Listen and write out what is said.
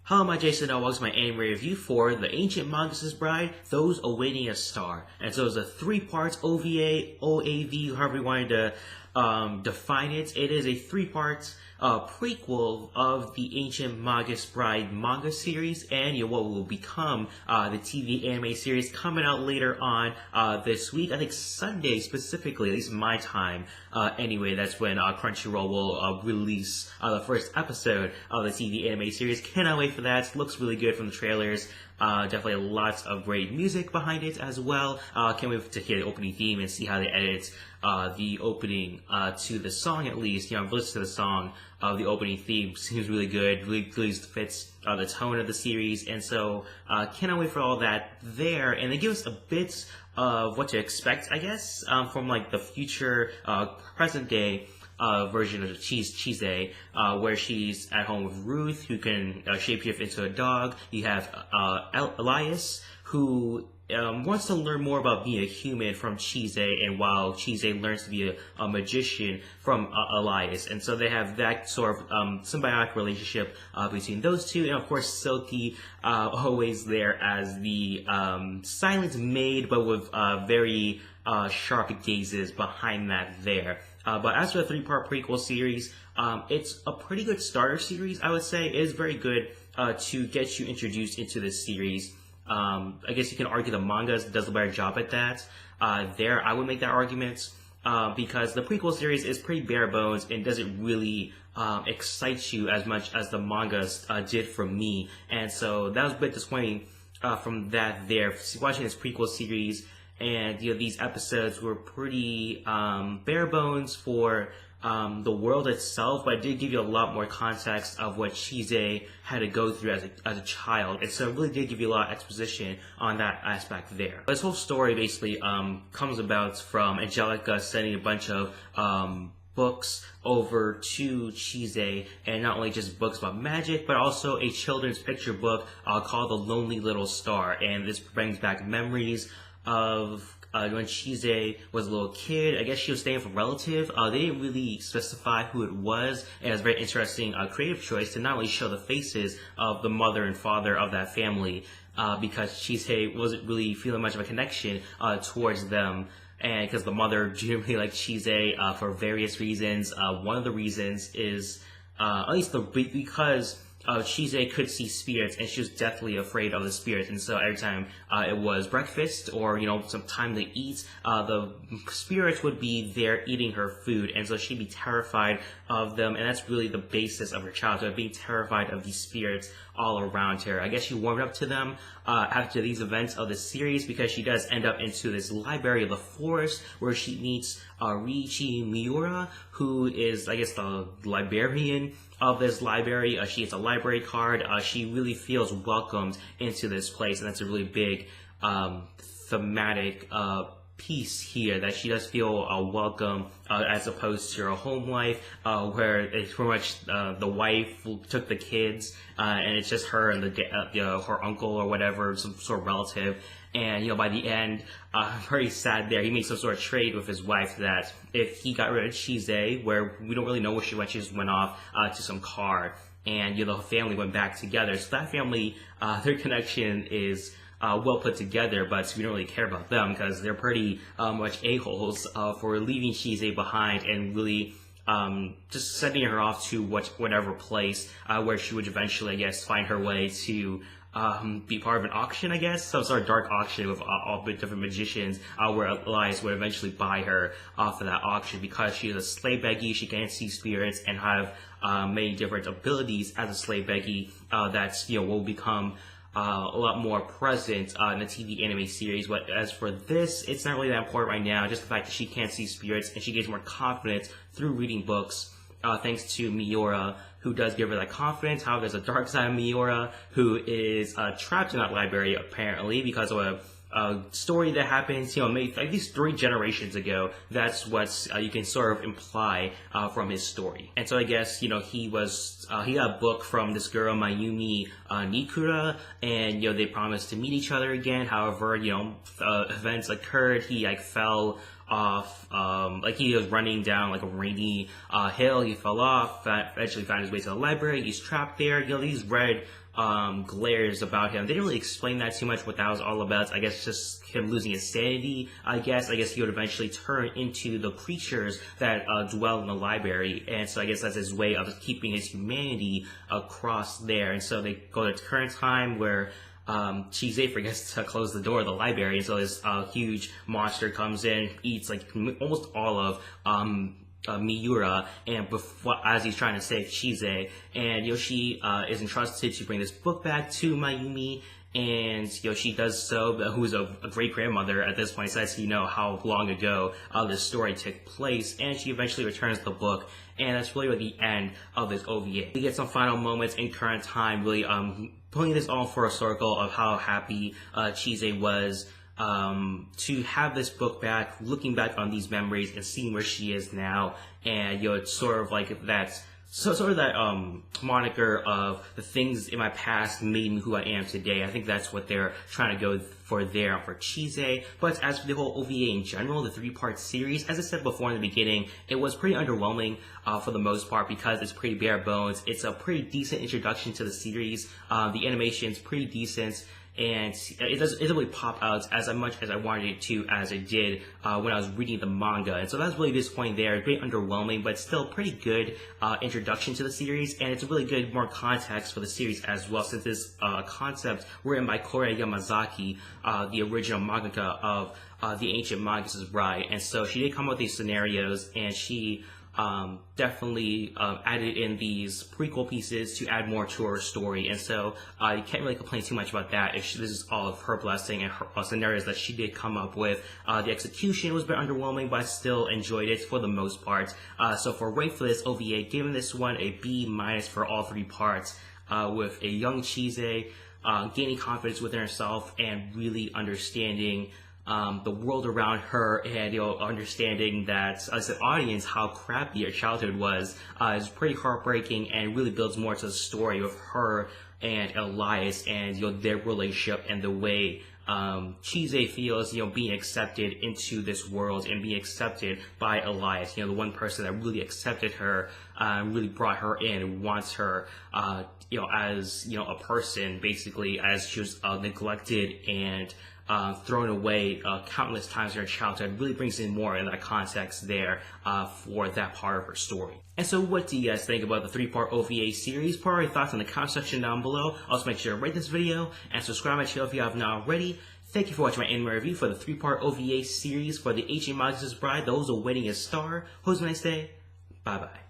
Hello, my Jason. Welcome to my anime review for The Ancient Magus' Bride, Those Awaiting a Star. And so it's a 3 parts OVA, OAV, however you wanted to define it. It is a 3-part prequel of the Ancient Magus Bride manga series and what will become the TV anime series coming out later on this week. I think Sunday specifically, at least my time. Anyway, that's when Crunchyroll will release the first episode of the TV anime series. Cannot wait for that. Looks really good from the trailers. Definitely lots of great music behind it as well. Can't wait to hear the opening theme and see how they edit the opening to the song at least. I've listened to the song of the opening theme. Seems really good. Really fits the tone of the series. And so cannot wait for all that there. And they give us a bit of what to expect, I guess, from like the future present day version of Chise, where she's at home with Ruth, who can shapeshift into a dog. You have Elias, who wants to learn more about being a human from Chise, and while Chise learns to be a magician from Elias. And so they have that sort of symbiotic relationship between those two. And of course, Silky, always there as the silent maid, but with very sharp gazes behind that there. But as for the 3-part prequel series, it's a pretty good starter series, I would say. It is very good to get you introduced into this series. I guess you can argue the manga does a better job at that. I would make that argument because the prequel series is pretty bare bones and doesn't really excite you as much as the mangas did for me. And so that was a bit disappointing from that there. Watching this prequel series, and these episodes were pretty bare bones for the world itself, but it did give you a lot more context of what Chise had to go through as a child, and so it really did give you a lot of exposition on that aspect there. This whole story basically comes about from Angelica sending a bunch of books over to Chise, and not only just books about magic, but also a children's picture book called The Lonely Little Star, and this brings back memories of when Chise was a little kid. I guess she was staying with a relative. They didn't really specify who it was, and it was a very interesting creative choice to not only show the faces of the mother and father of that family, because Chise wasn't really feeling much of a connection towards them, and because the mother didn't really like Chise for various reasons. One of the reasons is at least because Chise could see spirits, and she was deathly afraid of the spirits. And so every time it was breakfast or some time to eat, the spirits would be there eating her food, and so she'd be terrified of them. And that's really the basis of her childhood, being terrified of these spirits all around her. I guess she warmed up to them after these events of the series, because she does end up into this library of the forest where she meets Riichi Miura, who is, I guess, the librarian of this library. She gets a library card. She really feels welcomed into this place, and that's a really big thematic piece here, that she does feel welcome as opposed to her home life, where it's pretty much the wife took the kids, and it's just her and her uncle or whatever, some sort of relative. And by the end, very sad there, he made some sort of trade with his wife that if he got rid of Chise, where we don't really know where she went, she just went off to some car, and the family went back together. So that family, their connection is well put together, but we don't really care about them because they're pretty much a-holes for leaving Chise behind and really just sending her off to whatever place where she would eventually, I guess, find her way to be part of an auction, I guess, some sort of dark auction with all different magicians, where Elias would eventually buy her off of that auction. Because she is a slave beggy, she can't see spirits and have many different abilities as a slave beggy that's will become a lot more present in the TV anime series. But as for this, it's not really that important right now. Just the fact that she can't see spirits, and she gains more confidence through reading books, thanks to Miura, who does give her that confidence. However, there's a dark side of Miura, who is trapped in that library apparently because of a story that happens, maybe at least 3 generations ago. That's what you can sort of imply from his story. And so I guess, he got a book from this girl, Mayumi Nikura, and, they promised to meet each other again. However, events occurred. He, fell off, like he was running down like a rainy hill. He fell off, eventually found his way to the library. He's trapped there. These red glares about him. They didn't really explain that too much, what that was all about. I guess just him losing his sanity. I guess he would eventually turn into the creatures that dwell in the library, and so I guess that's his way of keeping his humanity across there. And so they go to current time where Chise forgets to close the door of the library, and so this huge monster comes in, eats like almost all of Miura, and as he's trying to save Chise, and Yoshi is entrusted to bring this book back to Mayumi, and she does so, who's a great grandmother at this point, says how long ago this story took place, and she eventually returns the book, and that's really the end of this OVA. We get some final moments in current time, really putting this all for a circle of how happy Chise was to have this book back, looking back on these memories and seeing where she is now, and it's sort of like that. So sort of that moniker of the things in my past made me who I am today. I think that's what they're trying to go for there for Chise. But as for the whole OVA in general, the 3-part series, as I said before in the beginning, it was pretty underwhelming for the most part because it's pretty bare bones. It's a pretty decent introduction to the series. The animation's pretty decent, and it doesn't really pop out as much as I wanted it to, as it did when I was reading the manga. And so that's really disappointing there. It's pretty underwhelming, but still pretty good introduction to the series, and it's a really good more context for the series as well, since this concept written by Kore Yamazaki, the original mangaka of The Ancient Magus' Bride. And so she did come up with these scenarios, and she definitely added in these prequel pieces to add more to her story, and so you can't really complain too much about that. This is all of her blessing and her scenarios that she did come up with. The execution was a bit underwhelming, but I still enjoyed it for the most part. So for rate for this OVA, giving this one a B- for all 3 parts, with a young Chise gaining confidence within herself and really understanding the world around her, and understanding that as an audience how crappy her childhood was is pretty heartbreaking, and really builds more to the story of her and Elias and their relationship, and the way Chise feels being accepted into this world and being accepted by Elias, the one person that really accepted her, really brought her in and wants her as a person, basically, as she was neglected and thrown away countless times in her childhood. Really brings in more in that context there for that part of her story. And so what do you guys think about the 3-part OVA series? Put your thoughts in the comment section down below. Also make sure to rate this video and subscribe to my channel if you have not already. Thank you for watching my anime review for the 3-part OVA series for The Ancient Magus' Bride, Those Awaiting a Star. Hope you have a nice day. Bye bye.